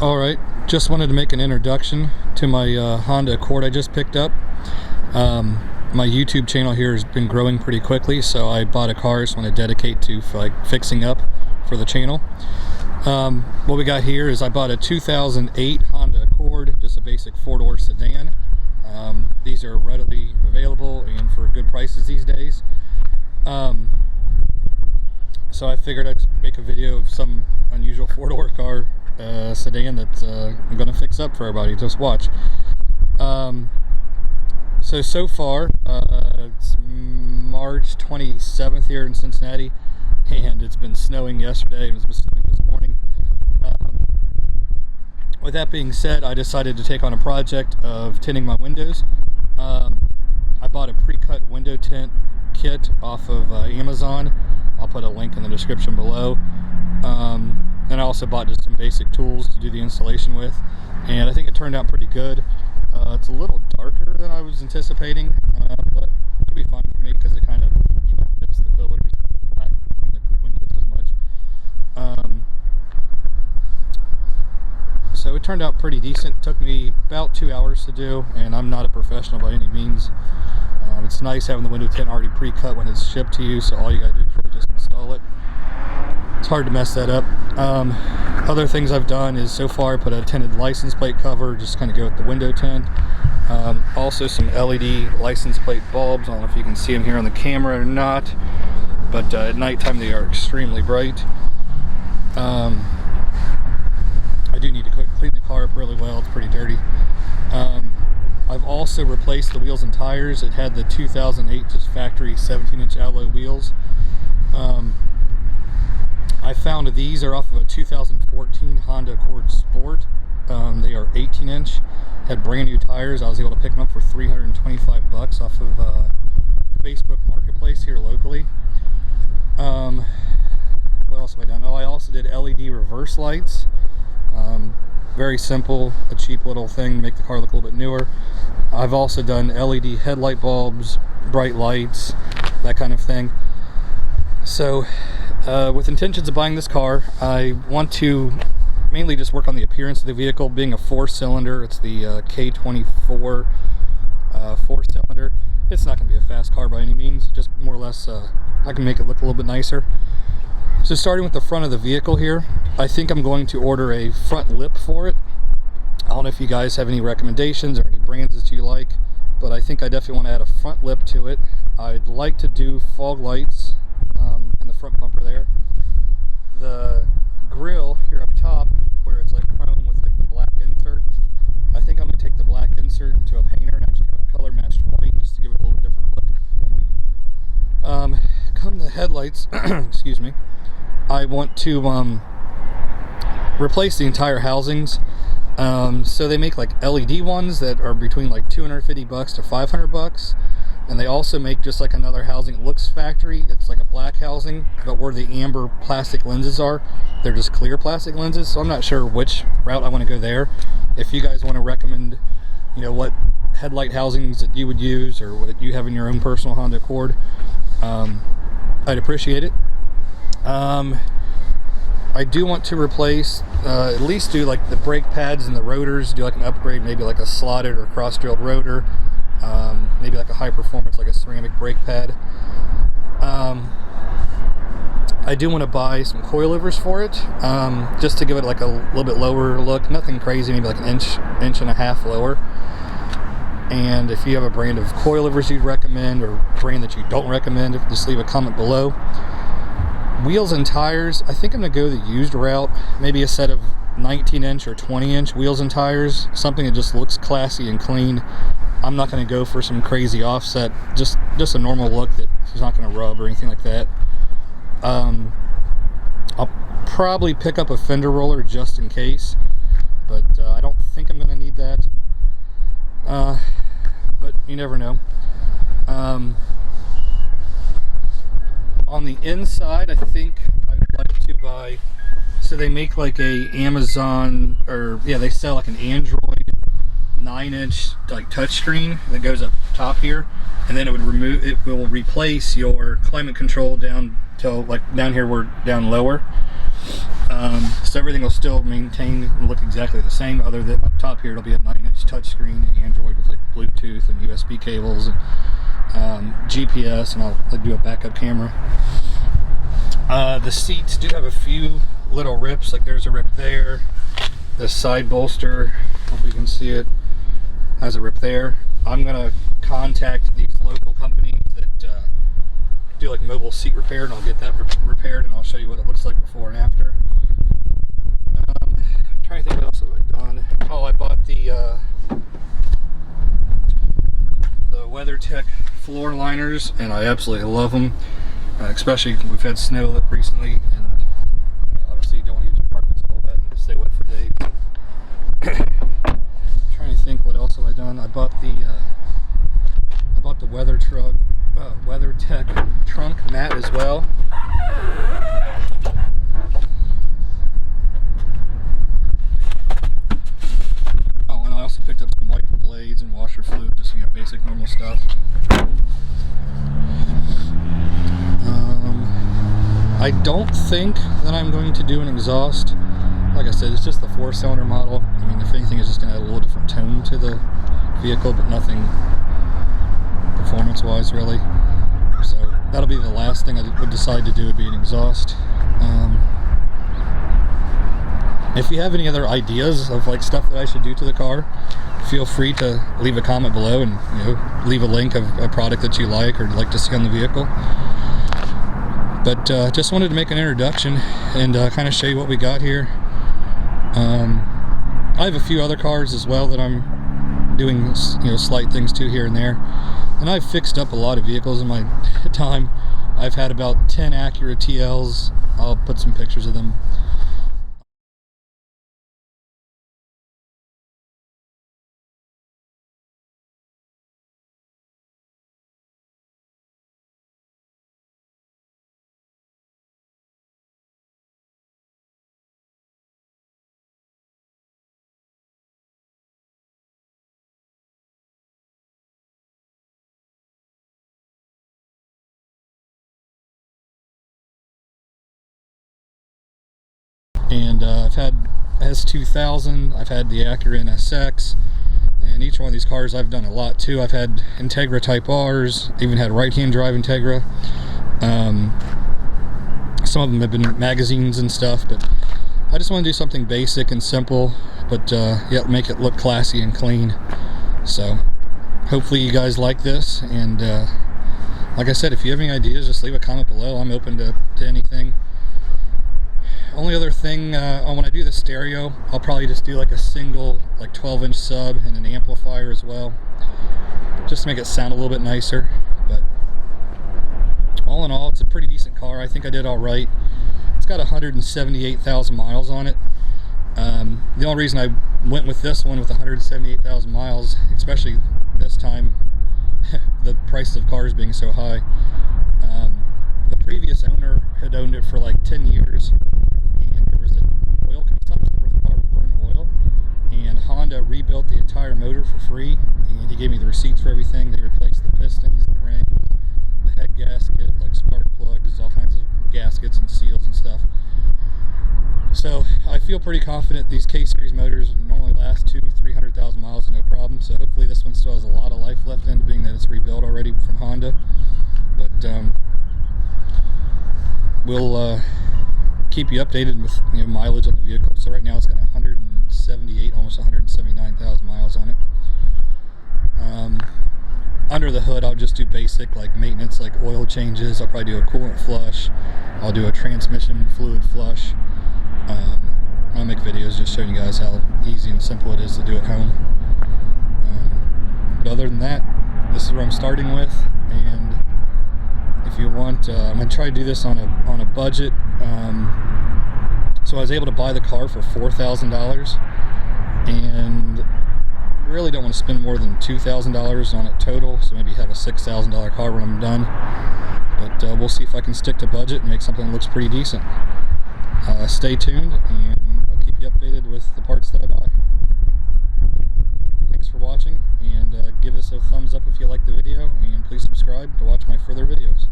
Alright, just wanted to make an introduction to my Honda Accord I just picked up. My YouTube channel here has been growing pretty quickly, so I bought a car I just want to dedicate to fixing up for the channel. What we got here is I bought a 2008 Honda Accord, just a basic four-door sedan. These are readily available and for good prices these days. So I figured I'd make a video of some unusual four-door car sedan that I'm going to fix up for everybody. Just watch. So far, it's March 27th here in Cincinnati, and it's been snowing yesterday and it's been snowing this morning. With that being said, I decided to take on a project of tinting my windows. I bought a pre-cut window tint kit off of Amazon. I'll put a link in the description below. And I also bought just some basic tools to do the installation with, and I think it turned out pretty good. It's a little darker than I was anticipating, but it'll be fine for me because it kind of hits the pillars back in the windows as much. So it turned out pretty decent. It took me about 2 hours to do, and I'm not a professional by any means. It's nice having the window tint already pre-cut when it's shipped to you, so all you gotta do is just install it. It's hard to mess that up. Other things I've done is so far I put a tinted license plate cover, just kind of go with the window tint. Also some LED license plate bulbs. I don't know if you can see them here on the camera or not, but at nighttime they are extremely bright. I do need to clean the car up really well. It's pretty dirty. I've also replaced the wheels and tires. It had the 2008 just factory 17-inch alloy wheels. I found these are off of a 2014 Honda Accord Sport. They are 18-inch, had brand new tires. I was able to pick them up for $325 off of Facebook Marketplace here locally. What else have I done? Oh, I also did LED reverse lights. Very simple, a cheap little thing to make the car look a little bit newer. I've also done LED headlight bulbs, bright lights, that kind of thing. So, with intentions of buying this car, I want to mainly just work on the appearance of the vehicle. Being a four-cylinder, it's the K24 four-cylinder. It's not going to be a fast car by any means, just more or less I can make it look a little bit nicer. So starting with the front of the vehicle here, I think I'm going to order a front lip for it. I don't know if you guys have any recommendations or any brands that you like, but I think I definitely want to add a front lip to it. I'd like to do fog lights in the front bumper there. The grille here up top, where it's like chrome with like the black insert, I think I'm going to take the black insert to a painter and actually have a color matched white just to give it a little bit different look. Come the headlights, excuse me, I want to replace the entire housings. So they make like LED ones that are between like $250 to $500, and they also make just like another housing. It looks factory. It's like a black housing, but where the amber plastic lenses are, they're just clear plastic lenses. So I'm not sure which route I want to go there. If you guys want to recommend, what headlight housings that you would use or what you have in your own personal Honda Accord, I'd appreciate it. I do want to replace, at least do like the brake pads and the rotors, do like an upgrade, maybe like a slotted or cross-drilled rotor, maybe like a high performance, like a ceramic brake pad. I do want to buy some coilovers for it, just to give it like a little bit lower look, nothing crazy, maybe like an inch and a half lower. And if you have a brand of coilovers you'd recommend or brand that you don't recommend, just leave a comment below. Wheels and tires, I think I'm going to go the used route, maybe a set of 19-inch or 20-inch wheels and tires, something that just looks classy and clean. I'm not going to go for some crazy offset, just a normal look that is not going to rub or anything like that. I'll probably pick up a fender roller just in case, but I don't think I'm going to need that. But you never know. On the inside, I think I'd like to buy, so they make like a Amazon, or yeah, they sell like an Android 9-inch like touchscreen that goes up top here, and then it will replace your climate control down till like down here, we're down lower. So everything will still maintain and look exactly the same, other than up top here it'll be a 9-inch touchscreen, Android with like Bluetooth and USB cables, and GPS, and I'll do a backup camera. The seats do have a few little rips, like there's a rip there. The side bolster, hope you can see it, has a rip there. I'm gonna contact these local companies that do like mobile seat repair, and I'll get that repaired, and I'll show you what it looks like before and after. I'm trying to think what else I've done. Oh, I bought the Weathertech floor liners, and I absolutely love them. Especially we've had snow recently, and obviously you don't want to get your carpets all wet and stay wet for days. Trying to think what else have I done. I bought the Weathertech trunk mat as well. Oh, and I also picked up some wiper blades and washer fluid, just basic normal stuff. I don't think that I'm going to do an exhaust. Like I said, it's just the 4-cylinder model. I mean, if anything, it's just going to add a little different tone to the vehicle, but nothing performance-wise, really. So that'll be the last thing I would decide to do, would be an exhaust. If you have any other ideas of like stuff that I should do to the car, feel free to leave a comment below, and leave a link of a product that you like or like to see on the vehicle. But just wanted to make an introduction and kind of show you what we got here. I have a few other cars as well that I'm doing slight things to here and there, and I've fixed up a lot of vehicles in my time. I've had about 10 Acura TLs. I'll put some pictures of them. And I've had S2000, I've had the Acura NSX, and each one of these cars I've done a lot too. I've had Integra Type Rs, even had right-hand drive Integra. Some of them have been magazines and stuff, but I just want to do something basic and simple, but yet make it look classy and clean. So hopefully you guys like this, and like I said, if you have any ideas, just leave a comment below. I'm open to anything. Only other thing, when I do the stereo, I'll probably just do like a single, like 12-inch sub and an amplifier as well, just to make it sound a little bit nicer. But all in all, it's a pretty decent car. I think I did all right. It's got 178,000 miles on it. The only reason I went with this one with 178,000 miles, especially this time, the price of cars being so high. The previous owner had owned it for like 10 years. Oil consumption where the car would burn oil, and Honda rebuilt the entire motor for free, and he gave me the receipts for everything. They replaced the pistons, the rings, the head gasket, like spark plugs, all kinds of gaskets and seals and stuff. So I feel pretty confident these K-Series motors normally last 200,000-300,000 miles no problem, so hopefully this one still has a lot of life left in it, being that it's rebuilt already from Honda. But we'll keep you updated with mileage on the vehicle. So right now it's got 178, almost 179,000 miles on it. Under the hood, I'll just do basic like maintenance, like oil changes. I'll probably do a coolant flush. I'll do a transmission fluid flush. I'll make videos just showing you guys how easy and simple it is to do at home. But other than that, this is where I'm starting with. And if you want, I'm going to try to do this on a budget. So I was able to buy the car for $4,000, and really don't want to spend more than $2,000 on it total, so maybe have a $6,000 car when I'm done. But we'll see if I can stick to budget and make something that looks pretty decent. Stay tuned, and I'll keep you updated with the parts that I buy. Thanks for watching. Give us a thumbs up if you like the video, and please subscribe to watch my further videos.